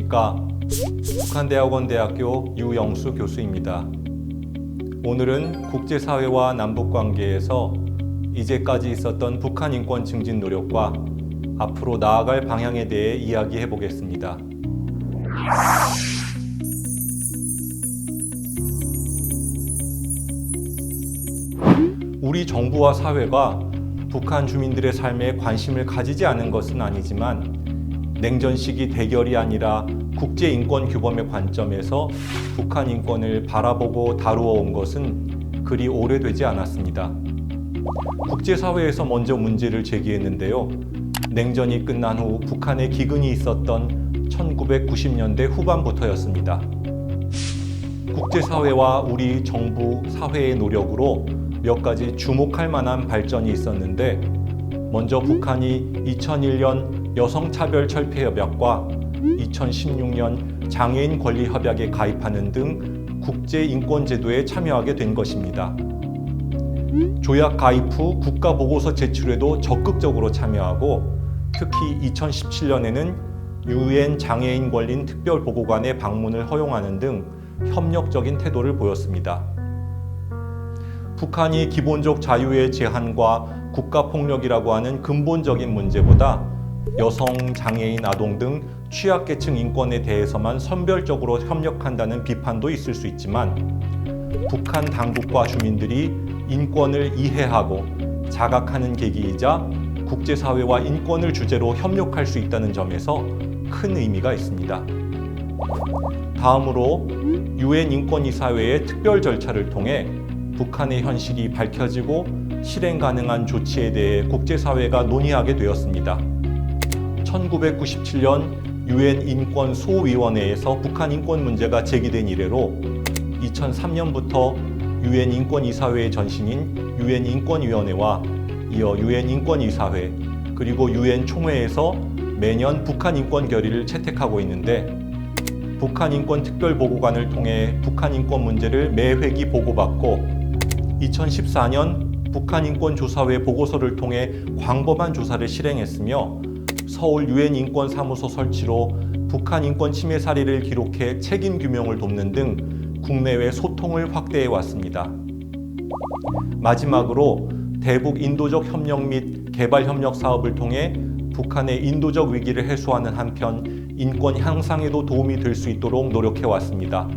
안녕하십니까. 북한대학원대학교 유영수 교수입니다. 오늘은 국제사회와 남북관계에서 이제까지 있었던 북한 인권 증진 노력과 앞으로 나아갈 방향에 대해 이야기해 보겠습니다. 우리 정부와 사회가 북한 주민들의 삶에 관심을 가지지 않은 것은 아니지만 냉전 시기 대결이 아니라 국제인권규범의 관점에서 북한 인권을 바라보고 다루어 온 것은 그리 오래되지 않았습니다. 국제사회에서 먼저 문제를 제기했는데요. 냉전이 끝난 후 북한에 기근이 있었던 1990년대 후반부터였습니다. 국제사회와 우리 정부, 사회의 노력으로 몇 가지 주목할 만한 발전이 있었는데, 먼저 북한이 2001년 여성차별철폐협약과 2016년 장애인 권리협약에 가입하는 등 국제인권제도에 참여하게 된 것입니다. 조약 가입 후 국가보고서 제출에도 적극적으로 참여하고, 특히 2017년에는 UN 장애인 권리 특별보고관의 방문을 허용하는 등 협력적인 태도를 보였습니다. 북한이 기본적 자유의 제한과 국가폭력이라고 하는 근본적인 문제보다 여성, 장애인, 아동 등 취약계층 인권에 대해서만 선별적으로 협력한다는 비판도 있을 수 있지만, 북한 당국과 주민들이 인권을 이해하고 자각하는 계기이자 국제사회와 인권을 주제로 협력할 수 있다는 점에서 큰 의미가 있습니다. 다음으로 UN 인권이사회의 특별 절차를 통해 북한의 현실이 밝혀지고 실행 가능한 조치에 대해 국제사회가 논의하게 되었습니다. 1997년 UN 인권소위원회에서 북한 인권 문제가 제기된 이래로 2003년부터 UN 인권이사회의 전신인 UN 인권위원회와 이어 UN 인권이사회 그리고 UN 총회에서 매년 북한 인권 결의를 채택하고 있는데, 북한 인권 특별보고관을 통해 북한 인권 문제를 매 회기 보고받고 2014년 북한인권조사회 보고서를 통해 광범한 조사를 실행했으며, 서울 UN 인권사무소 설치로 북한 인권 침해 사례를 기록해 책임 규명을 돕는 등 국내외 소통을 확대해 왔습니다. 마지막으로 대북 인도적 협력 및 개발 협력 사업을 통해 북한의 인도적 위기를 해소하는 한편 인권 향상에도 도움이 될 수 있도록 노력해 왔습니다.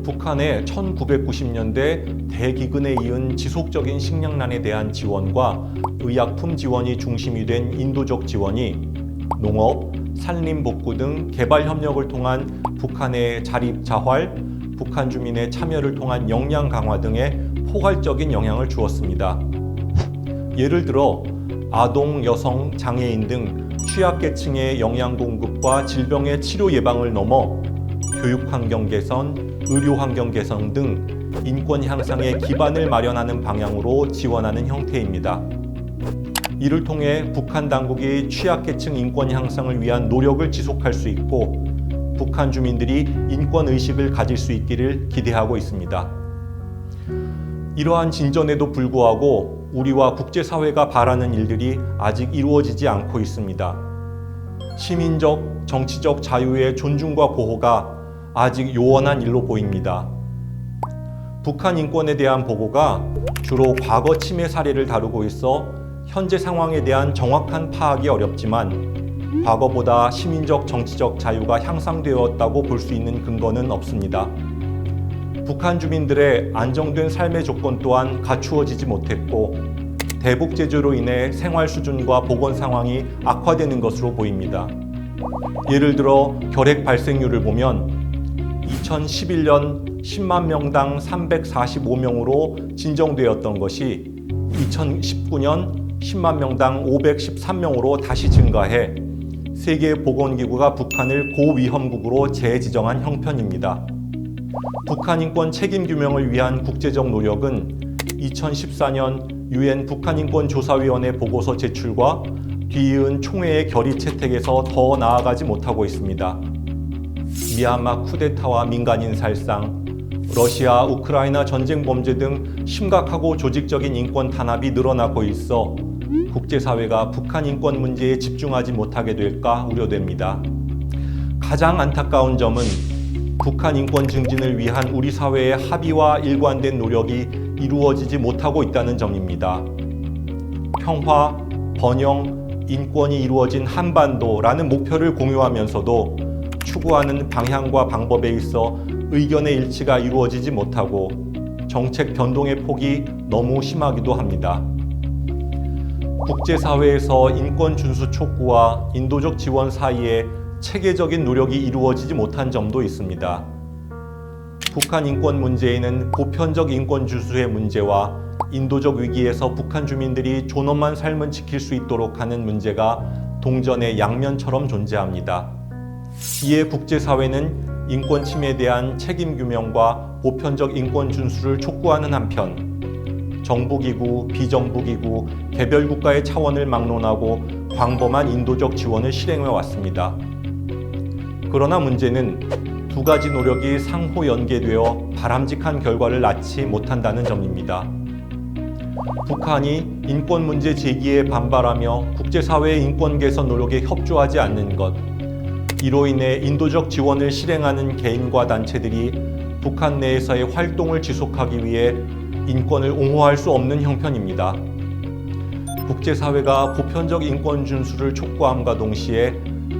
북한의 1990년대 대기근에 이은 지속적인 식량난에 대한 지원과 의약품 지원이 중심이 된 인도적 지원이 농업, 산림복구 등 개발 협력을 통한 북한의 자립자활, 북한 주민의 참여를 통한 역량 강화 등에 포괄적인 영향을 주었습니다. 예를 들어 아동, 여성, 장애인 등 취약계층의 영양 공급과 질병의 치료 예방을 넘어 교육 환경 개선, 의료 환경 개선 등 인권 향상의 기반을 마련하는 방향으로 지원하는 형태입니다. 이를 통해 북한 당국이 취약계층 인권 향상을 위한 노력을 지속할 수 있고, 북한 주민들이 인권 의식을 가질 수 있기를 기대하고 있습니다. 이러한 진전에도 불구하고 우리와 국제사회가 바라는 일들이 아직 이루어지지 않고 있습니다. 시민적, 정치적 자유의 존중과 보호가 아직 요원한 일로 보입니다. 북한 인권에 대한 보고가 주로 과거 침해 사례를 다루고 있어 현재 상황에 대한 정확한 파악이 어렵지만, 과거보다 시민적, 정치적 자유가 향상되었다고 볼 수 있는 근거는 없습니다. 북한 주민들의 안정된 삶의 조건 또한 갖추어지지 못했고, 대북 제조로 인해 생활 수준과 보건 상황이 악화되는 것으로 보입니다. 예를 들어 결핵 발생률을 보면 2011년 10만 명당 345명으로 진정되었던 것이 2019년 10만 명당 513명으로 다시 증가해 세계보건기구가 북한을 고위험국으로 재지정한 형편입니다. 북한 인권 책임 규명을 위한 국제적 노력은 2014년 UN 북한인권조사위원회 보고서 제출과 뒤이은 총회의 결의 채택에서 더 나아가지 못하고 있습니다. 미얀마 쿠데타와 민간인 살상, 러시아, 우크라이나 전쟁 범죄 등 심각하고 조직적인 인권 탄압이 늘어나고 있어 국제사회가 북한 인권 문제에 집중하지 못하게 될까 우려됩니다. 가장 안타까운 점은 북한 인권 증진을 위한 우리 사회의 합의와 일관된 노력이 이루어지지 못하고 있다는 점입니다. 평화, 번영, 인권이 이루어진 한반도라는 목표를 공유하면서도 추구하는 방향과 방법에 있어 의견의 일치가 이루어지지 못하고 정책 변동의 폭이 너무 심하기도 합니다. 국제사회에서 인권 준수 촉구와 인도적 지원 사이에 체계적인 노력이 이루어지지 못한 점도 있습니다. 북한 인권 문제에는 보편적 인권 준수의 문제와 인도적 위기에서 북한 주민들이 존엄한 삶을 지킬 수 있도록 하는 문제가 동전의 양면처럼 존재합니다. 이에 국제사회는 인권 침해에 대한 책임 규명과 보편적 인권 준수를 촉구하는 한편 정부기구, 비정부기구, 개별 국가의 차원을 막론하고 광범한 인도적 지원을 실행해 왔습니다. 그러나 문제는 두 가지 노력이 상호 연계되어 바람직한 결과를 낳지 못한다는 점입니다. 북한이 인권 문제 제기에 반발하며 국제사회의 인권 개선 노력에 협조하지 않는 것, 이로 인해 인도적 지원을 실행하는 개인과 단체들이 북한 내에서의 활동을 지속하기 위해 인권을 옹호할 수 없는 형편입니다. 국제사회가 보편적 인권 준수를 촉구함과 동시에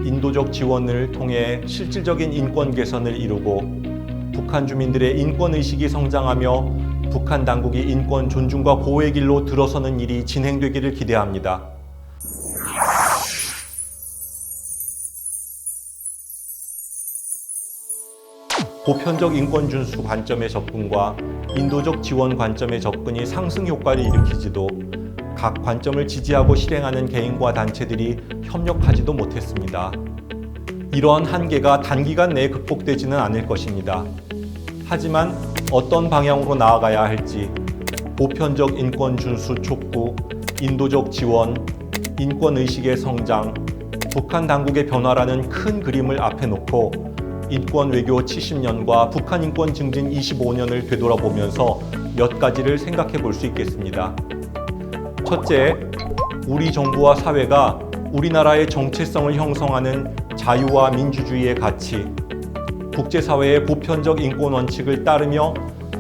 인도적 지원을 통해 실질적인 인권 개선을 이루고 북한 주민들의 인권의식이 성장하며 북한 당국이 인권 존중과 보호의 길로 들어서는 일이 진행되기를 기대합니다. 보편적 인권 준수 관점의 접근과 인도적 지원 관점의 접근이 상승 효과를 일으키지도 각 관점을 지지하고 실행하는 개인과 단체들이 협력하지도 못했습니다. 이러한 한계가 단기간 내에 극복되지는 않을 것입니다. 하지만 어떤 방향으로 나아가야 할지 보편적 인권 준수 촉구, 인도적 지원, 인권의식의 성장, 북한 당국의 변화라는 큰 그림을 앞에 놓고 인권 외교 70년과 북한 인권 증진 25년을 되돌아보면서 몇 가지를 생각해 볼 수 있겠습니다. 첫째, 우리 정부와 사회가 우리나라의 정체성을 형성하는 자유와 민주주의의 가치, 국제사회의 보편적 인권 원칙을 따르며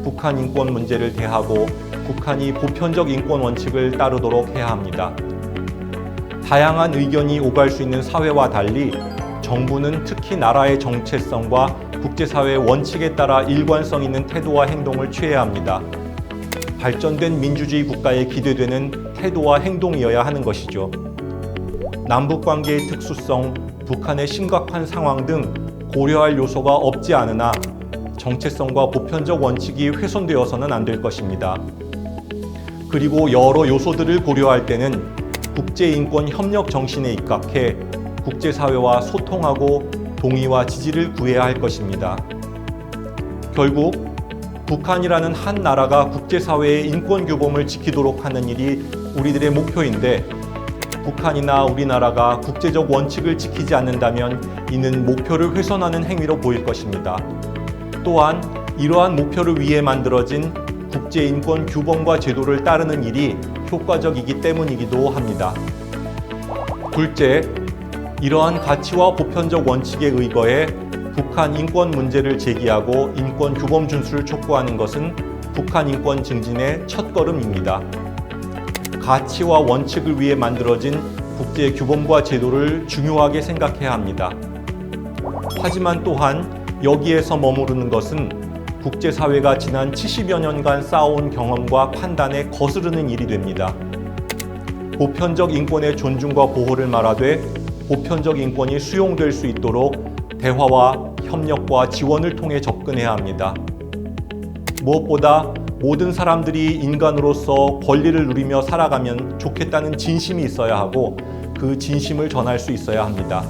북한 인권 문제를 대하고 북한이 보편적 인권 원칙을 따르도록 해야 합니다. 다양한 의견이 오갈 수 있는 사회와 달리 정부는 특히 나라의 정체성과 국제사회의 원칙에 따라 일관성 있는 태도와 행동을 취해야 합니다. 발전된 민주주의 국가에 기대되는 태도와 행동이어야 하는 것이죠. 남북관계의 특수성, 북한의 심각한 상황 등 고려할 요소가 없지 않으나 정체성과 보편적 원칙이 훼손되어서는 안 될 것입니다. 그리고 여러 요소들을 고려할 때는 국제인권 협력 정신에 입각해 국제사회와 소통하고 동의와 지지를 구해야 할 것입니다. 결국 북한이라는 한 나라가 국제사회의 인권 규범을 지키도록 하는 일이 우리들의 목표인데 북한이나 우리나라가 국제적 원칙을 지키지 않는다면 이는 목표를 훼손하는 행위로 보일 것입니다. 또한 이러한 목표를 위해 만들어진 국제인권 규범과 제도를 따르는 일이 효과적이기 때문이기도 합니다. 둘째, 이러한 가치와 보편적 원칙에 의거해 북한 인권 문제를 제기하고 인권 규범 준수를 촉구하는 것은 북한 인권 증진의 첫걸음입니다. 가치와 원칙을 위해 만들어진 국제 규범과 제도를 중요하게 생각해야 합니다. 하지만 또한 여기에서 머무르는 것은 국제사회가 지난 70여 년간 쌓아온 경험과 판단에 거스르는 일이 됩니다. 보편적 인권의 존중과 보호를 말하되 보편적 인권이 수용될 수 있도록 대화와 협력과 지원을 통해 접근해야 합니다. 무엇보다 모든 사람들이 인간으로서 권리를 누리며 살아가면 좋겠다는 진심이 있어야 하고 그 진심을 전할 수 있어야 합니다.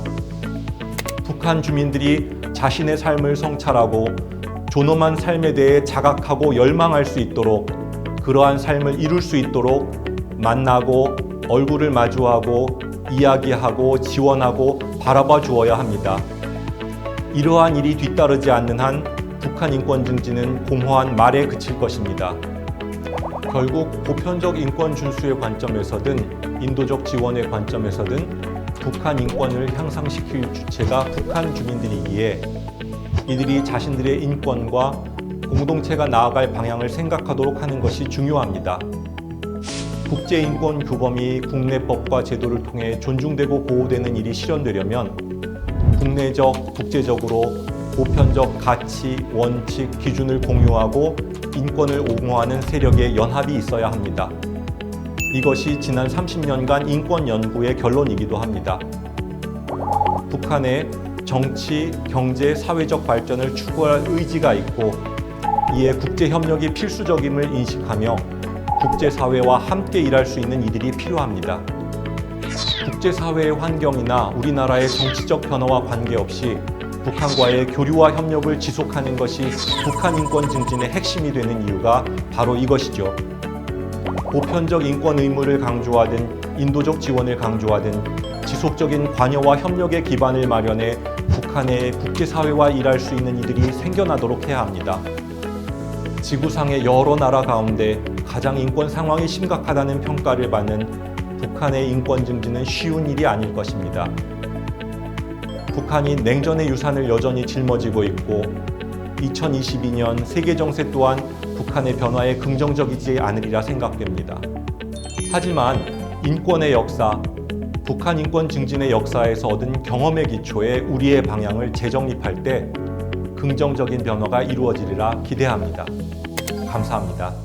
북한 주민들이 자신의 삶을 성찰하고 존엄한 삶에 대해 자각하고 열망할 수 있도록 그러한 삶을 이룰 수 있도록 만나고 얼굴을 마주하고 이야기하고 지원하고 바라봐 주어야 합니다. 이러한 일이 뒤따르지 않는 한 북한 인권 증진은 공허한 말에 그칠 것입니다. 결국 보편적 인권 준수의 관점에서든 인도적 지원의 관점에서든 북한 인권을 향상시킬 주체가 북한 주민들이기에 이들이 자신들의 인권과 공동체가 나아갈 방향을 생각하도록 하는 것이 중요합니다. 국제인권규범이 국내법과 제도를 통해 존중되고 보호되는 일이 실현되려면 국내적, 국제적으로 보편적 가치, 원칙, 기준을 공유하고 인권을 옹호하는 세력의 연합이 있어야 합니다. 이것이 지난 30년간 인권 연구의 결론이기도 합니다. 북한의 정치, 경제, 사회적 발전을 추구할 의지가 있고 이에 국제협력이 필수적임을 인식하며 국제사회와 함께 일할 수 있는 이들이 필요합니다. 국제사회의 환경이나 우리나라의 정치적 변화와 관계없이 북한과의 교류와 협력을 지속하는 것이 북한 인권 증진의 핵심이 되는 이유가 바로 이것이죠. 보편적 인권 의무를 강조하든 인도적 지원을 강조하든 지속적인 관여와 협력의 기반을 마련해 북한의 국제사회와 일할 수 있는 이들이 생겨나도록 해야 합니다. 지구상의 여러 나라 가운데 가장 인권 상황이 심각하다는 평가를 받는 북한의 인권 증진은 쉬운 일이 아닐 것입니다. 북한이 냉전의 유산을 여전히 짊어지고 있고 2022년 세계 정세 또한 북한의 변화에 긍정적이지 않으리라 생각됩니다. 하지만 인권의 역사, 북한 인권 증진의 역사에서 얻은 경험의 기초에 우리의 방향을 재정립할 때 긍정적인 변화가 이루어지리라 기대합니다. 감사합니다.